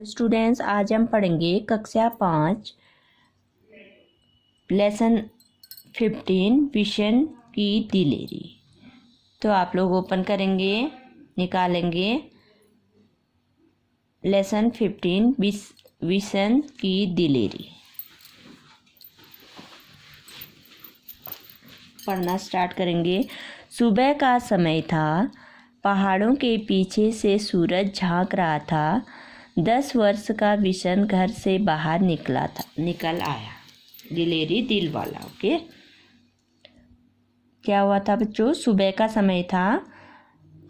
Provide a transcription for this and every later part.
Students, आज हम पढ़ेंगे कक्षा 5 लेसन 15 विशन की दिलेरी। तो आप लोग ओपन करेंगे, निकालेंगे लेसन 15 विशन की दिलेरी। पढ़ना स्टार्ट करेंगे। सुबह का समय था, पहाड़ों के पीछे से सूरज झांक रहा था। 10 वर्ष का विशन घर से बाहर निकल आया। दिलेरी दिल वाला। ओके, क्या हुआ था बच्चों? सुबह का समय था,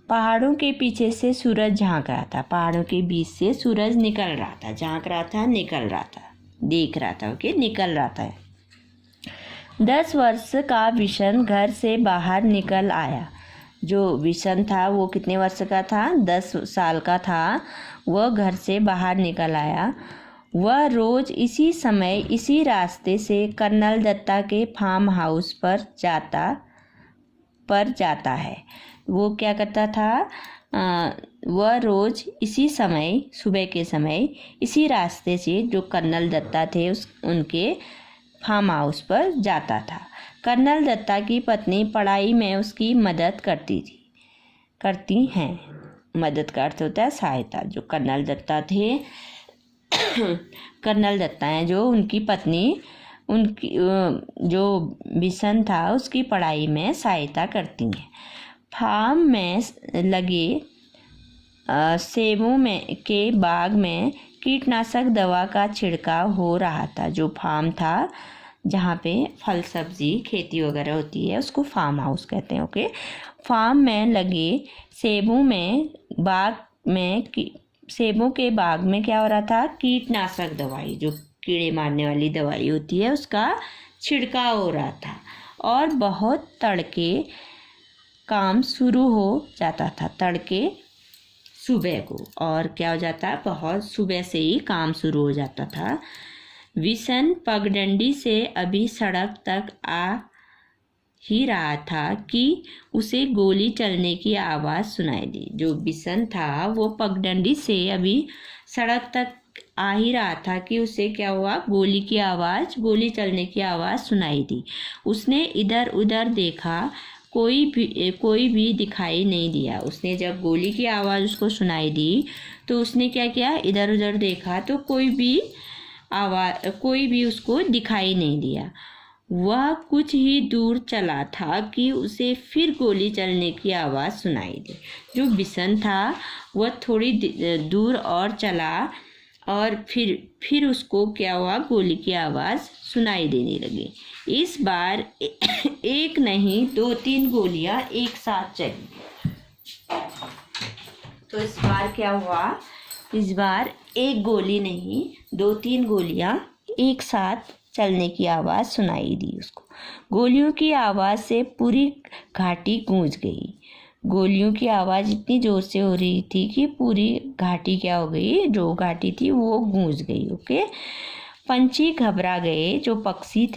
पहाड़ों के पीछे से सूरज झांक रहा था। पहाड़ों के बीच से सूरज निकल रहा था। झांक रहा था, निकल रहा था, देख रहा था। ओके, निकल रहा था। 10 वर्ष का विशन घर से बाहर निकल आया। जो विशन था वो कितने वर्ष का था? 10 साल का था। वह घर से बाहर निकल आया। वह रोज इसी समय इसी रास्ते से कर्नल दत्ता के फार्म हाउस पर जाता है। वो क्या करता था? वह रोज इसी समय, सुबह के समय, इसी रास्ते से जो कर्नल दत्ता थे उनके फार्म हाउस पर जाता था। कर्नल दत्ता की पत्नी पढ़ाई में उसकी मदद करती हैं। मदद का अर्थ होता है सहायता। जो कर्नल दत्ता थे कर्नल दत्ता हैं जो उनकी पत्नी, उनकी जो विशन था उसकी पढ़ाई में सहायता करती हैं। फार्म में लगे सेबों के बाग में कीटनाशक दवा का छिड़काव हो रहा था। जो फार्म था जहाँ पे फल सब्जी खेती वगैरह होती है उसको फार्म हाउस कहते हैं। ओके, फार्म में लगे सेबों के बाग में क्या हो रहा था? कीटनाशक दवाई, जो कीड़े मारने वाली दवाई होती है, उसका छिड़काव हो रहा था। और बहुत तड़के काम शुरू हो जाता था। तड़के सुबह को, और क्या हो जाता? बहुत सुबह से ही काम शुरू हो जाता था। विशन पगडंडी से अभी सड़क तक आ ही रहा था कि उसे गोली चलने की आवाज़ सुनाई दी। जो विशन था वो पगडंडी से अभी सड़क तक आ ही रहा था कि उसे क्या हुआ? गोली चलने की आवाज़ सुनाई दी। उसने इधर उधर देखा, कोई भी दिखाई नहीं दिया। उसने जब गोली की आवाज़ उसको सुनाई दी तो उसने क्या किया? इधर उधर देखा तो कोई भी उसको दिखाई नहीं दिया। वह कुछ ही दूर चला था कि उसे फिर गोली चलने की आवाज़ सुनाई दी। जो विशन था वह थोड़ी दूर और चला और फिर उसको क्या हुआ? गोली की आवाज़ सुनाई देने लगी। इस बार एक नहीं 2-3 गोलियां एक साथ चली। तो इस बार क्या हुआ? इस बार एक गोली नहीं 2-3 गोलियां एक साथ चलने की आवाज़ सुनाई दी उसको। गोलियों की आवाज़ से पूरी घाटी गूंज गई। गोलियों की आवाज़ इतनी ज़ोर से हो रही थी कि पूरी घाटी क्या हो गई? जो घाटी थी वो गूंज गई। ओके, पंछी घबरा गए। जो पंछी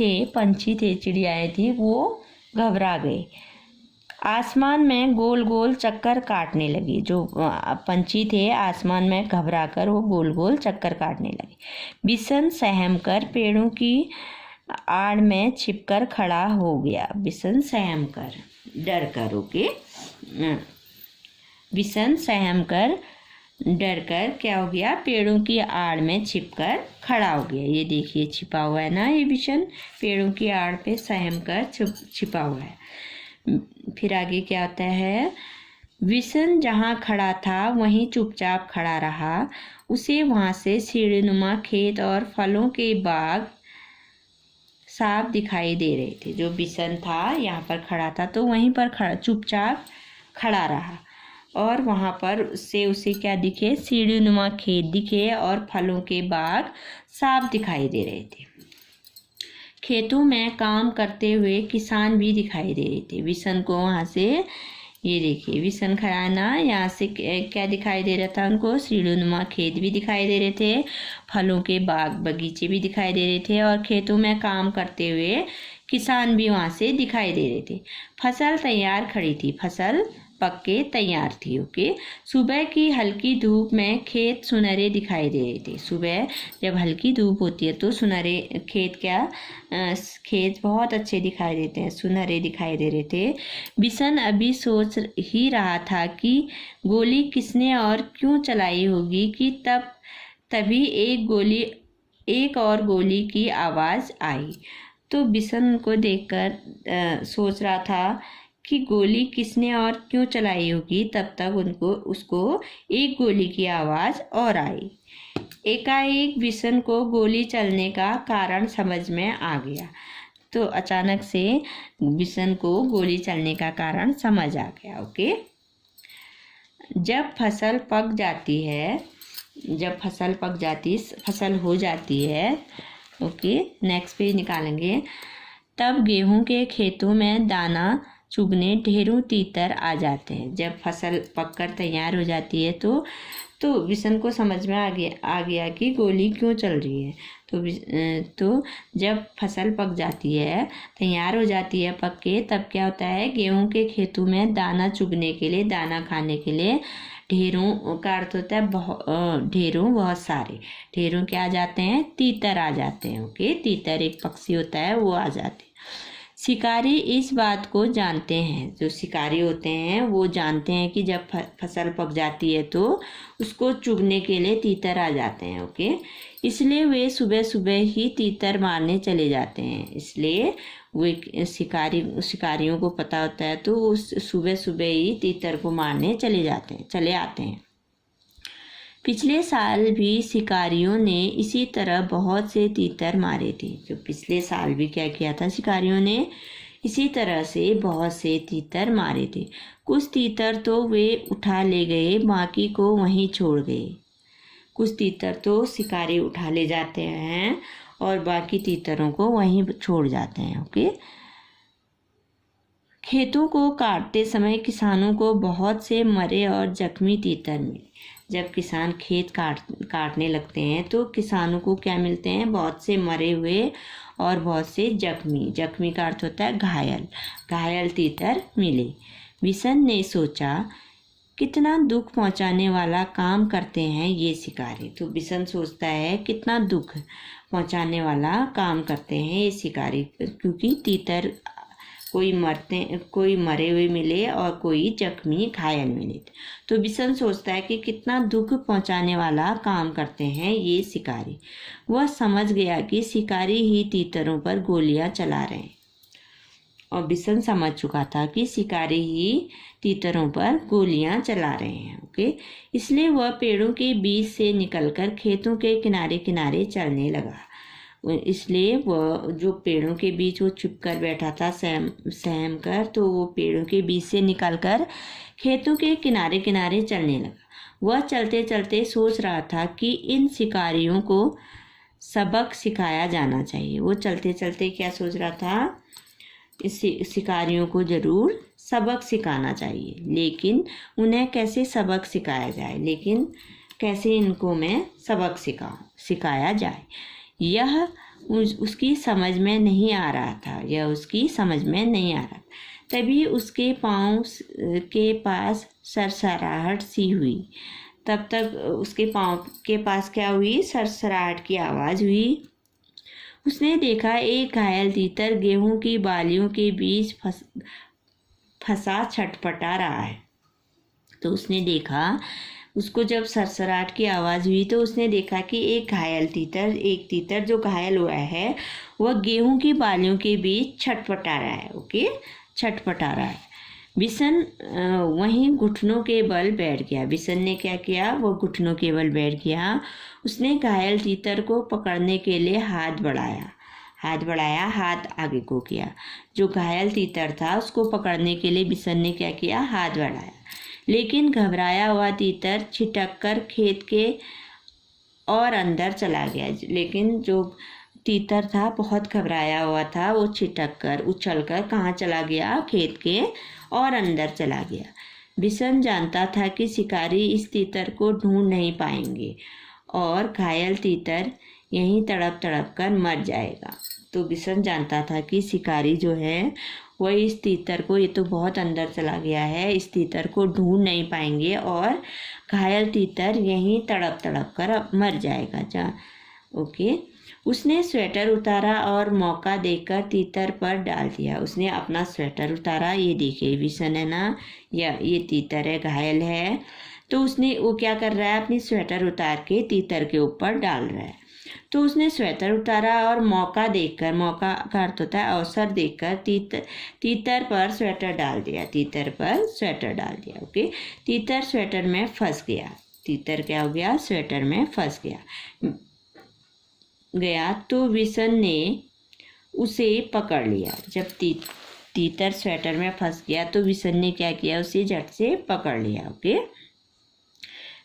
थे, चिड़ियाएँ थी, वो घबरा गए। आसमान में गोल गोल चक्कर काटने लगी। जो पंछी थे आसमान में घबरा कर वो गोल गोल चक्कर काटने लगे। विशन सहम कर पेड़ों की आड़ में छिपकर खड़ा हो गया। विशन सहम कर, डर कर। ओके, विशन सहम कर डर कर क्या हो गया? पेड़ों की आड़ में छिपकर खड़ा हो गया। ये देखिए छिपा हुआ है ना, ये विशन पेड़ों की आड़ पे सहम कर छिपा हुआ है। फिर आगे क्या होता है? विशन जहाँ खड़ा था वहीं चुपचाप खड़ा रहा। उसे वहाँ से सीढ़ीनुमा खेत और फलों के बाग साफ दिखाई दे रहे थे। जो विशन था यहाँ पर खड़ा था तो वहीं पर चुपचाप खड़ा रहा और वहाँ पर उसे क्या दिखे? सीढ़ीनुमा खेत दिखे और फलों के बाग साफ दिखाई दे रहे थे। खेतों में काम करते हुए किसान भी दिखाई दे रहे थे। विशन को वहाँ से, ये देखिए विशन खड़ा है ना, यहाँ से क्या दिखाई दे रहा था उनको? सीढ़ीनुमा खेत भी दिखाई दे रहे थे, फलों के बाग बगीचे भी दिखाई दे रहे थे और खेतों में काम करते हुए किसान भी वहाँ से दिखाई दे रहे थे। फसल तैयार खड़ी थी। फसल पक के तैयार थी। ओके, सुबह की हल्की धूप में खेत सुनहरे दिखाई दे रहे थे। सुबह जब हल्की धूप होती है तो सुनहरे खेत बहुत अच्छे दिखाई देते हैं, सुनहरे दिखाई दे रहे थे। बिशन अभी सोच ही रहा था कि गोली किसने और क्यों चलाई होगी कि तभी एक और गोली की आवाज़ आई। तो बिशन को देखकर सोच रहा था कि गोली किसने और क्यों चलाई होगी, तब तक उसको एक गोली की आवाज़ और आई। एकाएक बिशन को गोली चलने का कारण समझ में आ गया। तो अचानक से बिशन को गोली चलने का कारण समझ आ गया। ओके, जब फसल हो जाती है, ओके, नेक्स्ट पेज निकालेंगे। तब गेहूं के खेतों में दाना चुगने ढेरों तीतर आ जाते हैं। जब फसल पककर तैयार हो जाती है तो बिशन को समझ में आ गया कि गोली क्यों चल रही है। तो जब फसल पक जाती है, तैयार हो जाती है पक के, तब क्या होता है, गेहूं के खेतों में दाना चुगने के लिए, दाना खाने के लिए ढेरों का अर्थ होता है ढेरों, बहुत सारे ढेरों क्या आ जाते हैं, तीतर आ जाते हैं। ओके, तीतर एक पक्षी होता है, वो आ जाते हैं। शिकारी इस बात को जानते हैं, जो शिकारी होते हैं वो जानते हैं कि जब फसल पक जाती है तो उसको चुगने के लिए तीतर आ जाते हैं। ओके, इसलिए वे सुबह सुबह ही तीतर मारने चले जाते हैं। इसलिए वे शिकारियों को पता होता है तो वो सुबह सुबह ही तीतर को मारने चले आते हैं। पिछले साल भी शिकारियों ने इसी तरह बहुत से तीतर मारे थे। जो पिछले साल भी क्या किया था, शिकारियों ने इसी तरह से बहुत से तीतर मारे थे। कुछ तीतर तो वे उठा ले गए, बाकी को वहीं छोड़ गए। कुछ तीतर तो शिकारी उठा ले जाते हैं और बाकी तीतरों को वहीं छोड़ जाते हैं। ओके, खेतों को काटते समय किसानों को बहुत से मरे और जख्मी तीतर मिले। जब किसान खेत काटने लगते हैं तो किसानों को क्या मिलते हैं, बहुत से मरे हुए और बहुत से जख्मी का अर्थ होता है घायल तीतर मिले। बिशन ने सोचा, कितना दुख पहुंचाने वाला काम करते हैं ये शिकारी। तो बिशन सोचता है कितना दुख पहुंचाने वाला काम करते हैं ये शिकारी, क्योंकि तीतर कोई मरे हुए मिले और कोई जख्मी घायल मिले। तो बिशन सोचता है कि कितना दुख पहुंचाने वाला काम करते हैं ये शिकारी। वह समझ गया कि शिकारी ही तीतरों पर गोलियां चला रहे हैं, और बिशन समझ चुका था कि शिकारी ही तीतरों पर गोलियां चला रहे हैं। ओके, इसलिए वह पेड़ों के बीच से निकलकर खेतों के किनारे किनारे चलने लगा। इसलिए वह जो पेड़ों के बीच वो छुप कर बैठा था सहम कर, तो वो पेड़ों के बीच से निकलकर खेतों के किनारे किनारे चलने लगा। वह चलते चलते सोच रहा था कि इन शिकारियों को सबक सिखाया जाना चाहिए। वो चलते चलते क्या सोच रहा था, इस शिकारियों को ज़रूर सबक सिखाना चाहिए, लेकिन उन्हें कैसे सबक सिखाया जाए, कैसे इनको मैं सबक सिखाया जाए, यह उसकी समझ में नहीं आ रहा था। तभी उसके पाँव के पास सरसराहट सी हुई। तब तक उसके पाँव के पास क्या हुई, सरसराहट की आवाज़ हुई। उसने देखा एक घायल तीतर गेहूं की बालियों के बीच फंसा छटपटा रहा है। तो उसने देखा, उसको जब सरसराहट की आवाज़ हुई तो उसने देखा कि एक तीतर जो घायल हुआ है वह गेहूं की बालियों के बीच छटपटा रहा है। ओके, छटपटा रहा है। बिशन वहीं घुटनों के बल बैठ गया। बिशन ने क्या किया, वो घुटनों के बल बैठ गया। उसने घायल तीतर को पकड़ने के लिए हाथ बढ़ाया, हाथ आगे को किया। जो घायल तीतर था उसको पकड़ने के लिए बिशन ने क्या किया, हाथ बढ़ाया। लेकिन घबराया हुआ तीतर छिटक कर खेत के और अंदर चला गया। लेकिन जो तीतर था बहुत घबराया हुआ था, वो छिटक कर उछल कर कहाँ चला गया, खेत के और अंदर चला गया। बिशन जानता था कि शिकारी इस तीतर को ढूंढ नहीं पाएंगे और घायल तीतर यहीं तड़प तड़प कर मर जाएगा। तो बिशन जानता था कि शिकारी जो है वह इस तीतर को, ये तो बहुत अंदर चला गया है, इस तीतर को ढूंढ नहीं पाएंगे और घायल तीतर यहीं तड़प तड़प कर मर जाएगा। ओके। उसने स्वेटर उतारा और मौका देखकर तीतर पर डाल दिया। उसने अपना स्वेटर उतारा, ये देखिए बिशन है ना, या ये तीतर है, घायल है, तो उसने वो क्या कर रहा है, अपनी स्वेटर उतार के तीतर के ऊपर डाल रहा है। तो उसने स्वेटर उतारा और मौका देखकर, मौका का अर्थ होता है अवसर देखकर, तीतर पर स्वेटर डाल दिया, तीतर पर स्वेटर डाल दिया। ओके। तीतर स्वेटर में फंस गया। तीतर क्या हो गया, स्वेटर में फंस गया तो बिशन ने उसे पकड़ लिया। जब तीतर स्वेटर में फंस गया तो बिशन ने क्या किया, उसे झट से पकड़ लिया। ओके।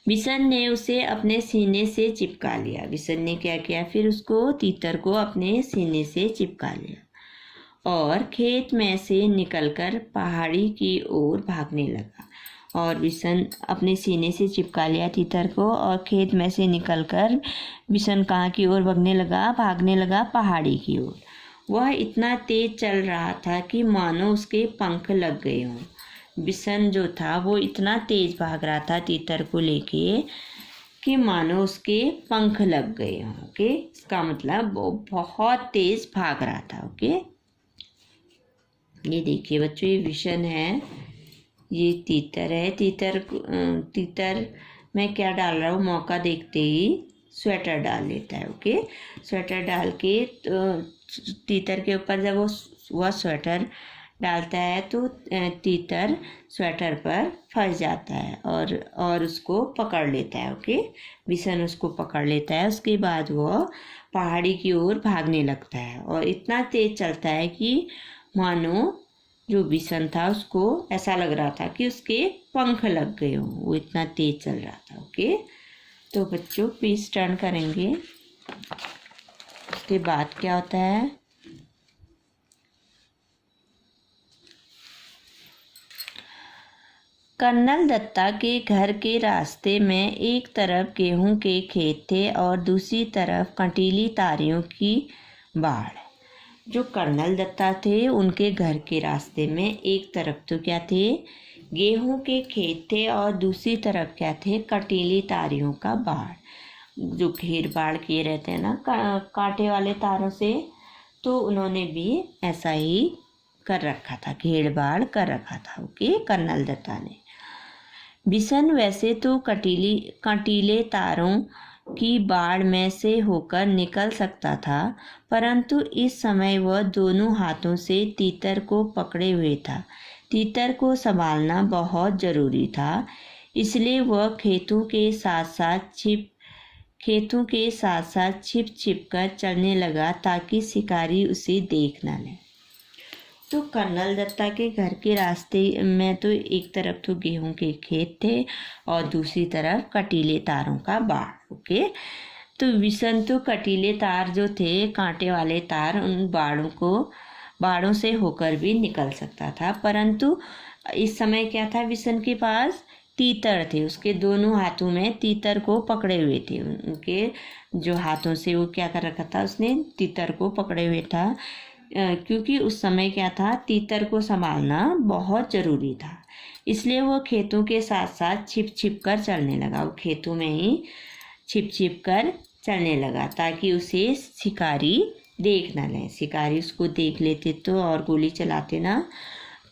बिशन ने उसे अपने सीने से चिपका लिया। बिशन ने क्या किया, फिर उसको, तीतर को अपने सीने से चिपका लिया और खेत में से निकलकर पहाड़ी की ओर भागने लगा। और बिशन अपने सीने से चिपका लिया तीतर को और खेत में से निकलकर बिशन कहाँ की ओर भागने लगा पहाड़ी की ओर। वह इतना तेज चल रहा था कि मानो उसके पंख लग गए हों। बिशन जो था वो इतना तेज भाग रहा था तीतर को लेके कि मानो उसके पंख लग गए हों। ओके। इसका मतलब वो बहुत तेज भाग रहा था। ओके। ये देखिए बच्चों, ये बिशन है, ये तीतर है। तीतर मैं क्या डाल रहा हूँ, मौका देखते ही स्वेटर डाल लेता है। ओके। स्वेटर डाल के तीतर के ऊपर जब वह स्वेटर डालता है तो तीतर स्वेटर पर फंस जाता है और उसको पकड़ लेता है। ओके। बिशन उसको पकड़ लेता है। उसके बाद वो पहाड़ी की ओर भागने लगता है और इतना तेज चलता है कि मानो जो बिशन था उसको ऐसा लग रहा था कि उसके पंख लग गए हों, वो इतना तेज चल रहा था। ओके। तो बच्चों प्लीज टर्न करेंगे। उसके बाद क्या होता है, कर्नल दत्ता के घर के रास्ते में एक तरफ गेहूं के खेत थे और दूसरी तरफ कंटीली तारियों की बाड़। जो कर्नल दत्ता थे उनके घर के रास्ते में एक तरफ तो क्या थे, गेहूं के खेत थे और दूसरी तरफ क्या थे, कंटीली तारियों का बाड़। जो घेर बाड़ किए रहते हैं ना कांटे वाले तारों से, तो उन्होंने भी ऐसा ही कर रखा था, घेर बाड़ कर रखा था। ओके। कर्नल दत्ता ने। बिशन वैसे तो कंटीले तारों की बाड़ में से होकर निकल सकता था, परंतु इस समय वह दोनों हाथों से तीतर को पकड़े हुए था। तीतर को संभालना बहुत जरूरी था, इसलिए वह खेतों के साथ साथ छिप कर चलने लगा ताकि शिकारी उसे देख न ले। तो कर्नल दत्ता के घर के रास्ते में तो एक तरफ तो गेहूं के खेत थे और दूसरी तरफ कटीले तारों का बाड़। ओके। तो बिशन तो कटीले तार जो थे, कांटे वाले तार, उन बाड़ों से होकर भी निकल सकता था, परंतु इस समय क्या था, बिशन के पास तीतर थे। उसके दोनों हाथों में तीतर को पकड़े हुए थे। उनके जो हाथों से वो क्या कर रखा था, उसने तीतर को पकड़े हुए था, क्योंकि उस समय क्या था, तीतर को संभालना बहुत ज़रूरी था। इसलिए वो खेतों के साथ साथ छिप कर चलने लगा। वो खेतों में ही छिप कर चलने लगा ताकि उसे शिकारी देख न लें। शिकारी उसको देख लेते तो और गोली चलाते ना,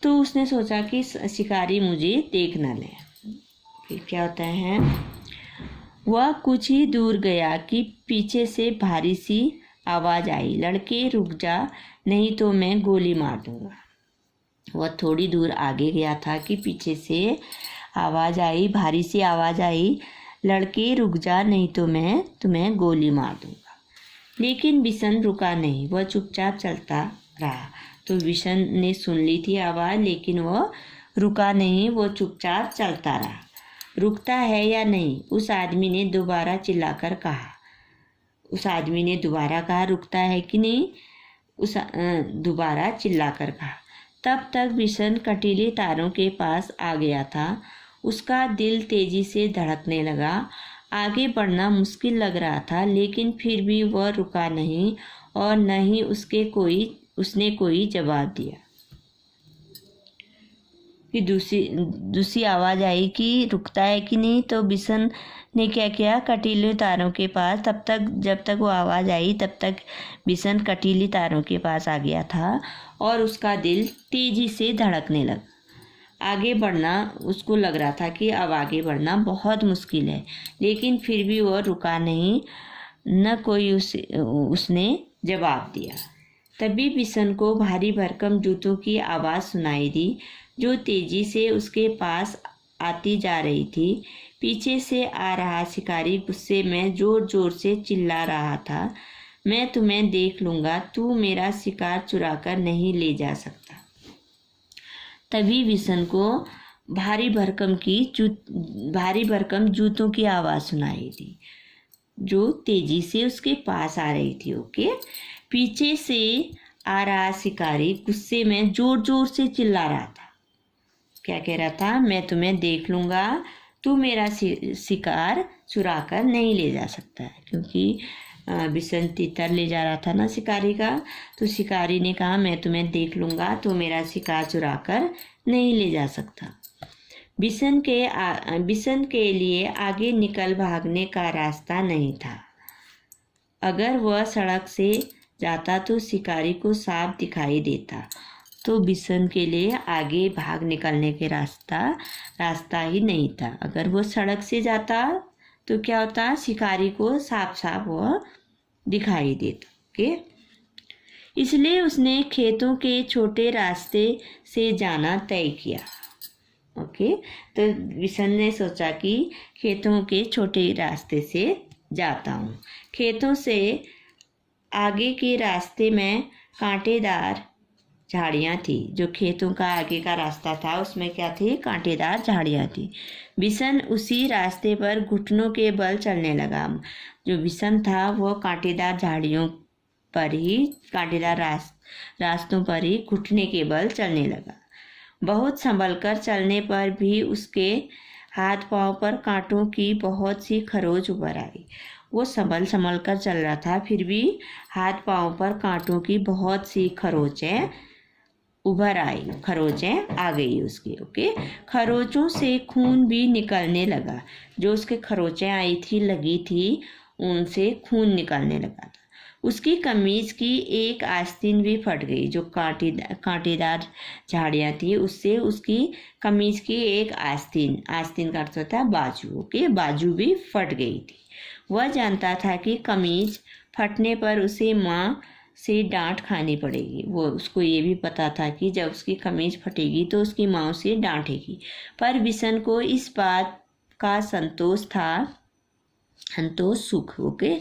तो उसने सोचा कि शिकारी मुझे देख न लें। फिर क्या होता है, वह कुछ ही दूर गया कि पीछे से भारी सी आवाज़ आई, लड़के रुक जा, नहीं तो मैं गोली मार दूंगा। वह थोड़ी दूर आगे गया था कि पीछे से आवाज़ आई, भारी सी आवाज़ आई, लड़के रुक जा, नहीं तो मैं तुम्हें गोली मार दूंगा। लेकिन बिशन रुका नहीं, वह चुपचाप चलता रहा। तो बिशन ने सुन ली थी आवाज़, लेकिन वह रुका नहीं, वो चुपचाप चलता रहा। रुकता है या नहीं, उस आदमी ने दोबारा चिल्लाकर कहा। उस आदमी ने दोबारा कहा, रुकता है कि नहीं, दोबारा चिल्लाकर कहा। तब तक बिशन कटीले तारों के पास आ गया था। उसका दिल तेजी से धड़कने लगा आगे बढ़ना मुश्किल लग रहा था, लेकिन फिर भी वह रुका नहीं और न ही उसने कोई जवाब दिया। कि दूसरी आवाज़ आई कि रुकता है कि नहीं। तो बिशन ने क्या किया, कटीले तारों के पास, जब तक वो आवाज़ आई तब तक बिशन कटीली तारों के पास आ गया था और उसका दिल तेज़ी से धड़कने लगा। आगे बढ़ना उसको लग रहा था कि अब आगे बढ़ना बहुत मुश्किल है, लेकिन फिर भी वह रुका नहीं, न कोई उसने जवाब दिया। तभी बिशन को भारी भरकम जूतों की आवाज़ सुनाई दी, जो तेजी से उसके पास आती जा रही थी। पीछे से आ रहा शिकारी गुस्से में जोर जोर से चिल्ला रहा था, मैं तुम्हें देख लूँगा, तू मेरा शिकार चुरा कर नहीं ले जा सकता। तभी बिशन को भारी भरकम जूतों की आवाज़ सुनाई दी, जो तेजी से उसके पास आ रही थी। ओके, पीछे से आ रहा शिकारी गुस्से में जोर जोर से चिल्ला रहा था। क्या कह रहा था, मैं तुम्हें देख लूँगा, तू मेरा शिकार चुरा कर नहीं ले जा सकता है। क्योंकि बिशन तीतर ले जा रहा था ना शिकारी का, तो शिकारी ने कहा मैं तुम्हें देख लूँगा, तू मेरा शिकार चुरा कर नहीं ले जा सकता। बिशन के लिए आगे निकल भागने का रास्ता नहीं था। अगर वह सड़क से जाता तो शिकारी को साफ दिखाई देता, तो बिशन के लिए आगे भाग निकलने के रास्ता ही नहीं था। अगर वो सड़क से जाता तो क्या होता, शिकारी को साफ साफ वह दिखाई देता। ओके, इसलिए उसने खेतों के छोटे रास्ते से जाना तय किया। ओके, तो बिशन ने सोचा कि खेतों के छोटे रास्ते से जाता हूँ। खेतों से आगे के रास्ते में कांटेदार झाड़ियाँ थी। जो खेतों का आगे का रास्ता था उसमें क्या थी, कांटेदार झाड़ियाँ थी। बिशन उसी रास्ते पर घुटनों के बल चलने लगा। जो बिशन था वो कांटेदार रास्तों पर ही घुटने के बल चलने लगा। बहुत संभलकर चलने पर भी उसके हाथ पांव पर कांटों की बहुत सी खरोच उभर आई। वो संभल कर चल रहा था, फिर भी हाथ पांव पर कांटों की बहुत सी खरोचें आ गई उसकी। ओके, खरोचों से खून भी निकलने लगा। जो उसके खरोचें लगी थी उनसे खून निकलने लगा था। उसकी कमीज की एक आस्तीन भी फट गई। जो कांटेदार झाड़ियाँ थी उससे उसकी कमीज की एक आस्तीन का अर्थ होता है बाजू। ओके, बाजू भी फट गई थी। वह जानता था कि कमीज फटने पर उसे माँ से डांट खानी पड़ेगी। उसको ये भी पता था कि जब उसकी कमीज फटेगी तो उसकी माँ उसे डांटेगी। पर बिशन को इस बात का संतोष सुख ओके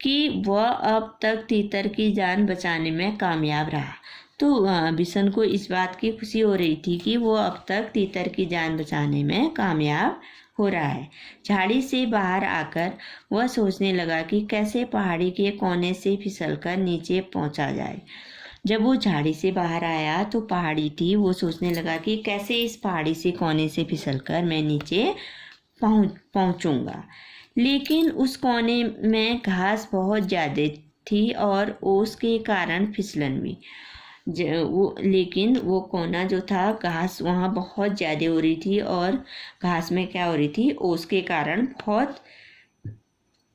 कि वह अब तक तीतर की जान बचाने में कामयाब रहा। तो बिशन को इस बात की खुशी हो रही थी कि वो अब तक तीतर की जान बचाने में कामयाब हो रहा है। झाड़ी से बाहर आकर वह सोचने लगा कि कैसे पहाड़ी के कोने से फिसलकर नीचे पहुंचा जाए। जब वो झाड़ी से बाहर आया तो पहाड़ी थी। वो सोचने लगा कि कैसे इस पहाड़ी से कोने से फिसलकर मैं नीचे पहुंचूंगा। लेकिन उस कोने में घास बहुत ज़्यादा थी और ओस के कारण फिसलन भी। लेकिन वो कोना जो था, घास वहाँ बहुत ज़्यादा हो रही थी और घास में क्या हो रही थी, ओस के कारण बहुत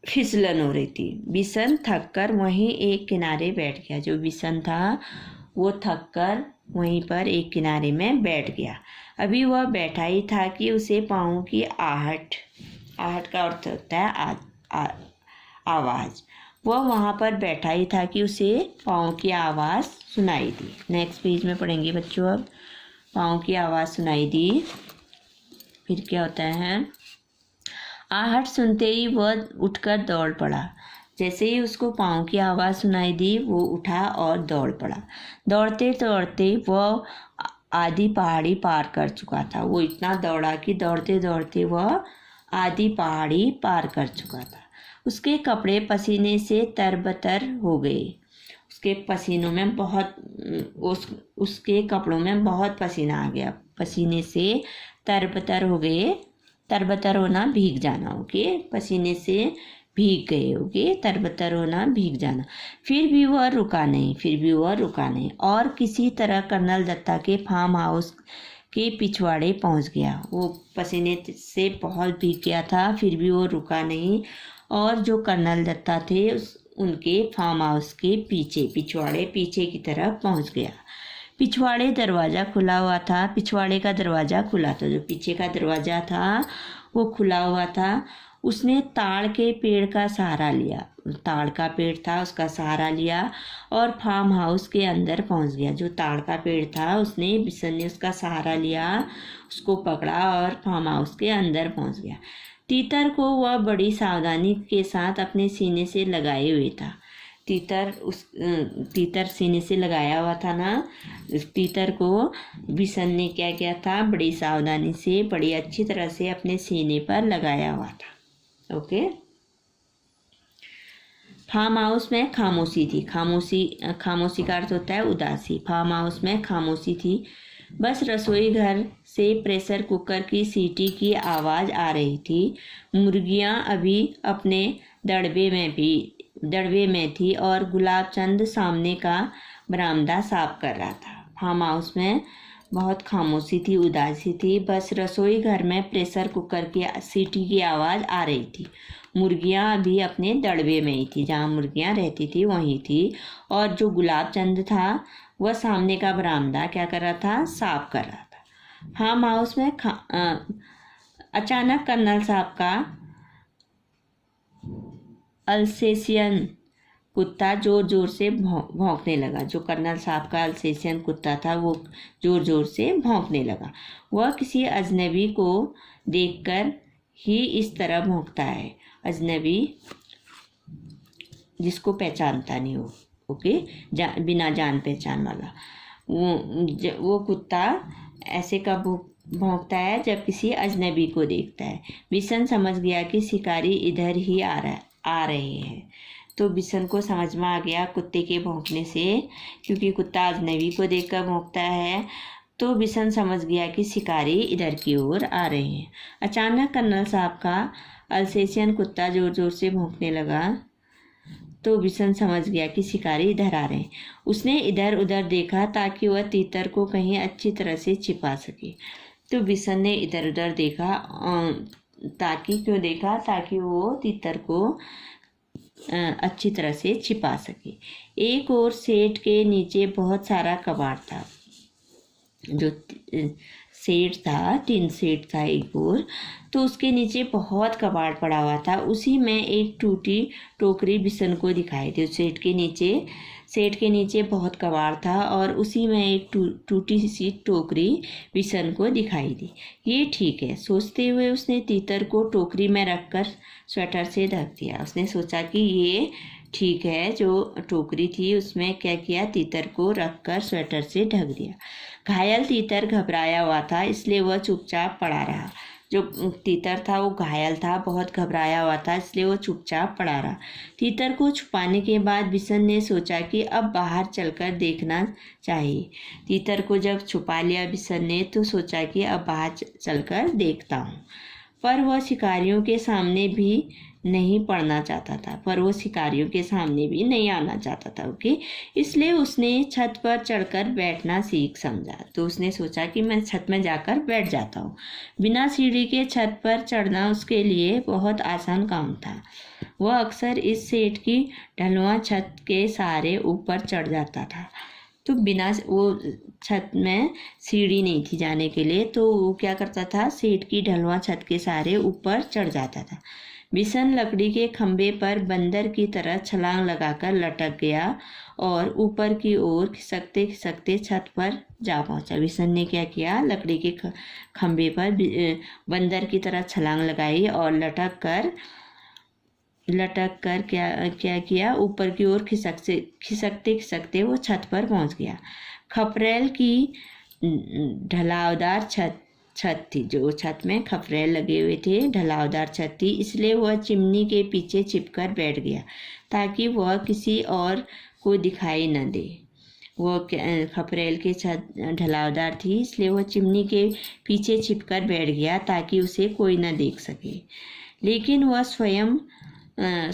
फिसलन हो रही थी। बिशन थककर वहीं एक किनारे बैठ गया। जो बिशन था वो थककर वहीं पर एक किनारे में बैठ गया। अभी वह बैठा ही था कि उसे पाँव की आहट का अर्थ होता है आवाज़। वह वहाँ पर बैठा ही था कि उसे पाँव की आवाज़ सुनाई दी। नेक्स्ट पेज में पढ़ेंगे बच्चों। अब पाँव की आवाज़ सुनाई दी, फिर क्या होता है, आहट सुनते ही वह उठकर दौड़ पड़ा। जैसे ही उसको पाँव की आवाज़ सुनाई दी वो उठा और दौड़ पड़ा। दौड़ते दौड़ते वह आधी पहाड़ी पार कर चुका था। वो इतना दौड़ा कि दौड़ते दौड़ते वह आधी पहाड़ी पार कर चुका था। उसके कपड़े पसीने से तरबतर हो गए। उसके कपड़ों में बहुत पसीना आ गया। पसीने से तरबतर हो गए तरबतर होना, भीग जाना। ओके, पसीने से भीग गए। ओके, तरबतर होना, भीग जाना। फिर भी वह रुका नहीं और किसी तरह कर्नल दत्ता के फार्म हाउस के पिछवाड़े पहुंच गया। वो पसीने से बहुत भीग गया था, फिर भी वो रुका नहीं और जो कर्नल दत्ता थे उनके फार्म हाउस के पिछवाड़े पीछे की तरफ पहुंच गया। पिछवाड़े का दरवाज़ा खुला था, जो पीछे का दरवाज़ा था वो खुला हुआ था। उसने ताड़ के पेड़ का सहारा लिया, ताड़ का पेड़ था उसका सहारा लिया और फार्म हाउस के अंदर पहुंच गया। जो ताड़ का पेड़ था बिशन ने उसका सहारा लिया, उसको पकड़ा और फार्म हाउस के अंदर पहुंच गया। तीतर को वह बड़ी सावधानी के साथ अपने सीने से लगाए हुए था। तीतर सीने से लगाया हुआ था ना, तीतर को बिशन ने क्या किया था, बड़ी सावधानी से बड़ी अच्छी तरह से अपने सीने पर लगाया हुआ था। ओके, फार्म हाउस में खामोशी थी। खामोशी का अर्थ होता है उदासी। फार्म हाउस में खामोशी थी। बस रसोई घर से प्रेशर कुकर की सीटी की आवाज़ आ रही थी। मुर्गियां अभी अपने दड़बे में थी और गुलाब चंद सामने का बरामदा साफ कर रहा था। फार्म हाउस में बहुत खामोशी थी, उदासी थी। बस रसोई घर में प्रेशर कुकर की सीटी की आवाज़ आ रही थी। मुर्गियां अभी अपने दड़बे में ही थी, जहाँ मुर्गियां रहती थी वहीं थी। और जो गुलाब चंद था वह सामने का बरामदा क्या कर रहा था, साफ कर रहा था। फार्म हाउस में अचानक कर्नल साहब का अल्सेशियन कुत्ता जोर जोर से भौंकने लगा। जो कर्नल साहब का अल्सेशियन कुत्ता था वो जोर जोर से भौंकने लगा। वह किसी अजनबी को देखकर ही इस तरह भौंकता है। अजनबी जिसको पहचानता नहीं हो, ओके, बिना जान पहचान वाला, वो कुत्ता ऐसे कब भौंकता है जब किसी अजनबी को देखता है। बिशन समझ गया कि शिकारी इधर ही आ रहे हैं। तो बिशन को समझ में आ गया कुत्ते के भौंकने से, क्योंकि कुत्ता अजनबी को देखकर भौंकता है, तो बिशन समझ गया कि शिकारी इधर की ओर आ रहे हैं। अचानक कर्नल साहब का अल्सेशियन कुत्ता जोर जोर से भौंकने लगा, तो बिशन समझ गया कि शिकारी इधर आ रहे हैं। उसने इधर उधर देखा ताकि वह तीतर को कहीं अच्छी तरह से छिपा सके। तो बिशन ने इधर उधर देखा, ताकि वो तीतर को अच्छी तरह से छिपा सके। एक और सेट के नीचे बहुत सारा कबाड़ था। जो सेट था, टिन सेट था एक और, तो उसके नीचे बहुत कबाड़ पड़ा हुआ था। उसी में एक टूटी टोकरी बिशन को दिखाई दी। सेट के नीचे बहुत कबाड़ था और उसी में एक टूटी सी टोकरी बिशन को दिखाई दी। ये ठीक है, सोचते हुए उसने तीतर को टोकरी में रखकर स्वेटर से ढक दिया। उसने सोचा कि ये ठीक है, जो टोकरी थी उसमें क्या किया, तीतर को रखकर स्वेटर से ढक दिया। घायल तीतर घबराया हुआ था, इसलिए वह चुपचाप पड़ा रहा। जो तीतर था वो घायल था, बहुत घबराया हुआ था, इसलिए वो चुपचाप पड़ा रहा। तीतर को छुपाने के बाद बिशन ने सोचा कि अब बाहर चलकर देखना चाहिए। तीतर को जब छुपा लिया बिशन ने, तो सोचा कि अब बाहर चलकर देखता हूँ। पर वह शिकारियों के सामने भी नहीं आना चाहता था। ओके, इसलिए उसने छत पर चढ़कर बैठना सीख समझा। तो उसने सोचा कि मैं छत में जाकर बैठ जाता हूँ। बिना सीढ़ी के छत पर चढ़ना उसके लिए बहुत आसान काम था। वह अक्सर इस सेट की ढलुआ छत के सहारे ऊपर चढ़ जाता था। तो बिना वो छत में सीढ़ी नहीं थी जाने के लिए, तो वो क्या करता था, सेट की ढलुआ छत के सहारे ऊपर चढ़ जाता था। बिशन लकड़ी के खंभे पर बंदर की तरह छलांग लगाकर लटक गया और ऊपर की ओर खिसकते खिसकते छत पर जा पहुंचा। बिशन ने क्या किया, लकड़ी के खंभे पर बंदर की तरह छलांग लगाई और लटक कर क्या किया, ऊपर की ओर खिसकते खिसकते वो छत पर पहुंच गया। खपरेल की ढलावदार छत थी। जो छत में खपरेल लगे हुए थे, ढलावदार छत थी, इसलिए वह चिमनी के पीछे छिपकर बैठ गया ताकि वह किसी और को दिखाई न दे। वो खपरेल की छत ढलावदार थी, इसलिए वो चिमनी के पीछे छिपकर बैठ गया ताकि उसे कोई न देख सके। लेकिन वह स्वयं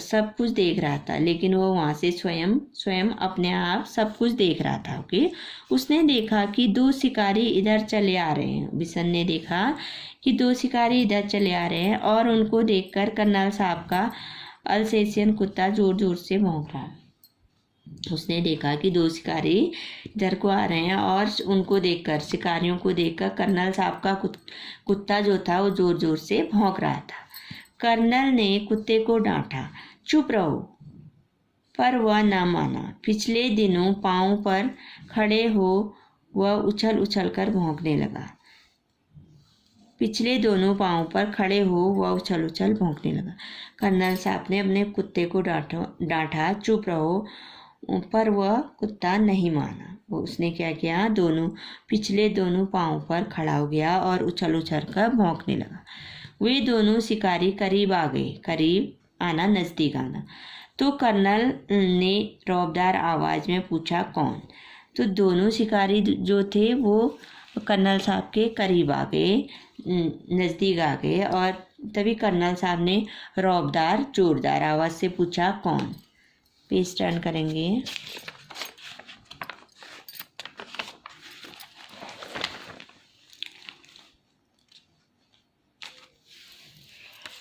सब कुछ देख रहा था, लेकिन वो वहाँ से स्वयं अपने आप सब कुछ देख रहा था। ओके, उसने देखा कि 2 शिकारी इधर चले आ रहे हैं। बिशन ने देखा कि 2 शिकारी इधर चले आ रहे हैं और उनको देखकर कर्नल साहब का अल्सेशियन कुत्ता जोर जोर से भौंक रहा है। उसने देखा कि 2 शिकारी इधर को आ रहे हैं और उनको देखकर, शिकारियों को देखकर कर्नल साहब का कुत्ता जो था वो जोर जोर से भौंक रहा था। कर्नल ने कुत्ते को डांटा, चुप रहो, पर वह न माना। पिछले दिनों पाँव पर खड़े हो वह उछल उछल कर भौंकने लगा। पिछले दोनों पाँव पर खड़े हो वह उछल उछल भौंकने लगा। कर्नल साहब ने अपने कुत्ते को डांटा, चुप रहो, पर वह कुत्ता नहीं माना। वो उसने क्या किया, पिछले दोनों पाँव पर खड़ा हो गया और उछल उछल कर भौंकने लगा। वे दोनों शिकारी करीब आ गए। करीब आना, नज़दीक आना। तो कर्नल ने रौबदार आवाज़ में पूछा, कौन? तो दोनों शिकारी जो थे वो कर्नल साहब के करीब आ गए, नज़दीक आ गए, और तभी कर्नल साहब ने रौबदार जोरदार आवाज़ से पूछा, कौन? पेज टर्न करेंगे।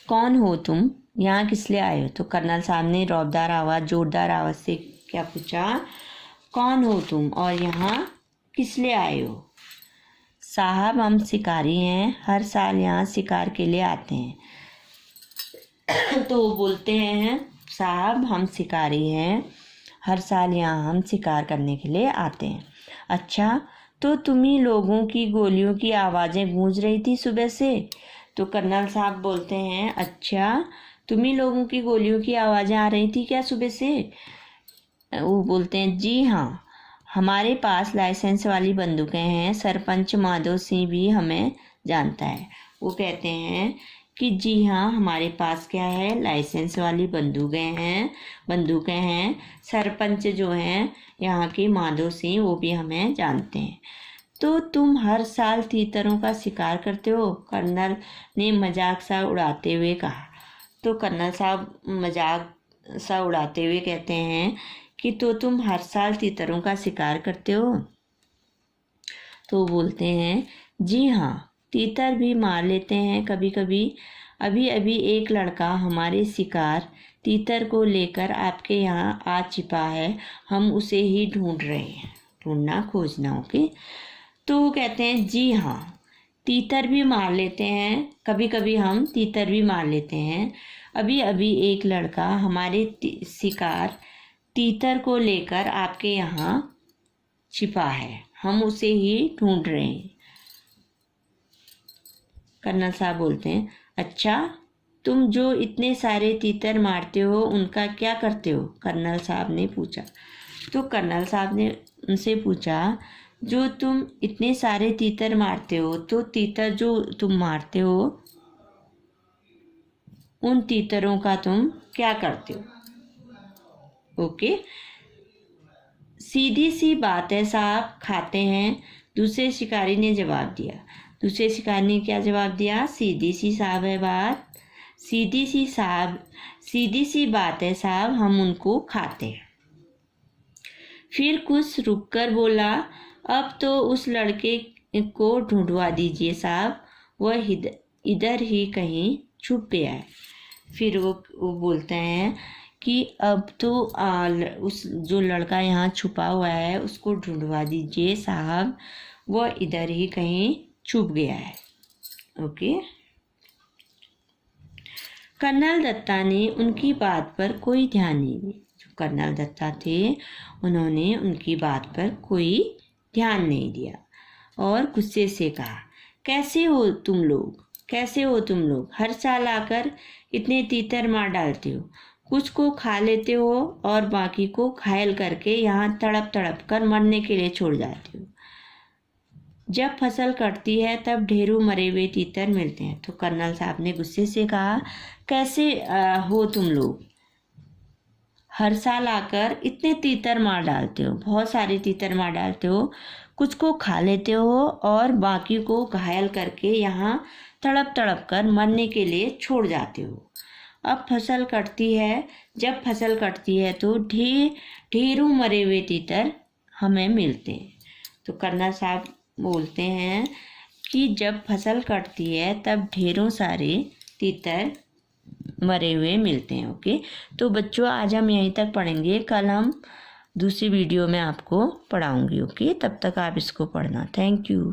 कौन हो तुम? यहाँ किस लिए आए हो? तो कर्नल साहब ने रौबदार आवाज़, जोरदार आवाज़ से क्या पूछा, कौन हो तुम और यहाँ किस लिए आए हो? साहब, हम शिकारी हैं, हर साल यहाँ शिकार के लिए आते हैं। तो वो बोलते हैं, साहब हम शिकारी हैं, हर साल यहाँ हम शिकार करने के लिए आते हैं। अच्छा, तो तुम्ही लोगों की गोलियों की आवाज़ें गूंज रही थी सुबह से? तो कर्नल साहब बोलते हैं, अच्छा, तुम्ही लोगों की गोलियों की आवाज़ें आ रही थी क्या सुबह से? वो बोलते हैं, जी हाँ, हमारे पास लाइसेंस वाली बंदूकें हैं, सरपंच माधव सिंह भी हमें जानता है। वो कहते हैं कि जी हाँ, हमारे पास क्या है, लाइसेंस वाली बंदूकें हैं। सरपंच जो हैं यहाँ के माधव सिंह, वो भी हमें जानते हैं। तो तुम हर साल तीतरों का शिकार करते हो? कर्नल ने मजाक सा उड़ाते हुए कहा। तो कर्नल साहब मजाक सा उड़ाते हुए कहते हैं कि तो तुम हर साल तीतरों का शिकार करते हो? तो बोलते हैं, जी हाँ, तीतर भी मार लेते हैं कभी कभी। अभी अभी एक लड़का हमारे शिकार तीतर को लेकर आपके यहाँ आ छिपा है, हम उसे ही ढूंढ रहे हैं। ढूंढना, खोजना। ओके, तो वो कहते हैं, जी हाँ, तीतर भी मार लेते हैं कभी कभी, हम तीतर भी मार लेते हैं। अभी अभी एक लड़का हमारे शिकार तीतर को लेकर आपके यहाँ छिपा है, हम उसे ही ढूंढ रहे हैं। कर्नल साहब बोलते हैं, अच्छा, तुम जो इतने सारे तीतर मारते हो उनका क्या करते हो? कर्नल साहब ने पूछा। तो कर्नल साहब ने उनसे पूछा, जो तुम इतने सारे तीतर मारते हो, तो तीतर जो तुम मारते हो उन तीतरों का तुम क्या करते हो? ओके, सीधी सी बात है साहब, खाते हैं। दूसरे शिकारी ने जवाब दिया। दूसरे शिकारी ने क्या जवाब दिया? सीधी सी साहब है बात, सीधी सी बात है साहब, हम उनको खाते हैं। फिर कुछ रुककर बोला, अब तो उस लड़के को ढूंढवा दीजिए साहब, वह इधर ही कहीं छुप गया है। फिर वो बोलते हैं कि अब तो उस जो लड़का यहाँ छुपा हुआ है उसको ढूंढवा दीजिए साहब, वह इधर ही कहीं छुप गया है। ओके, कर्नल दत्ता ने उनकी बात पर कोई ध्यान नहीं दिया। जो कर्नल दत्ता थे उन्होंने उनकी बात पर कोई ध्यान नहीं दिया और गुस्से से कहा, कैसे हो तुम लोग, हर साल आकर इतने तीतर मार डालते हो, कुछ को खा लेते हो और बाकी को घायल करके यहाँ तड़प तड़प कर मरने के लिए छोड़ जाते हो। जब फसल कटती है तब ढेरों मरे हुए तीतर मिलते हैं। तो कर्नल साहब ने गुस्से से कहा, कैसे हो तुम लोग, हर साल आकर इतने तीतर मार डालते हो, बहुत सारे तीतर मार डालते हो, कुछ को खा लेते हो और बाकी को घायल करके यहाँ तड़प तड़प कर मरने के लिए छोड़ जाते हो। अब फसल कटती है, जब फसल कटती है तो ढेरों मरे हुए तीतर हमें मिलते हैं। तो कर्नल साहब बोलते हैं कि जब फसल कटती है तब ढेरों सारे तीतर मरे हुए मिलते हैं। ओके, तो बच्चों आज हम यहीं तक पढ़ेंगे, कल हम दूसरी वीडियो में आपको पढ़ाऊंगी। ओके, तब तक आप इसको पढ़ना। Thank you.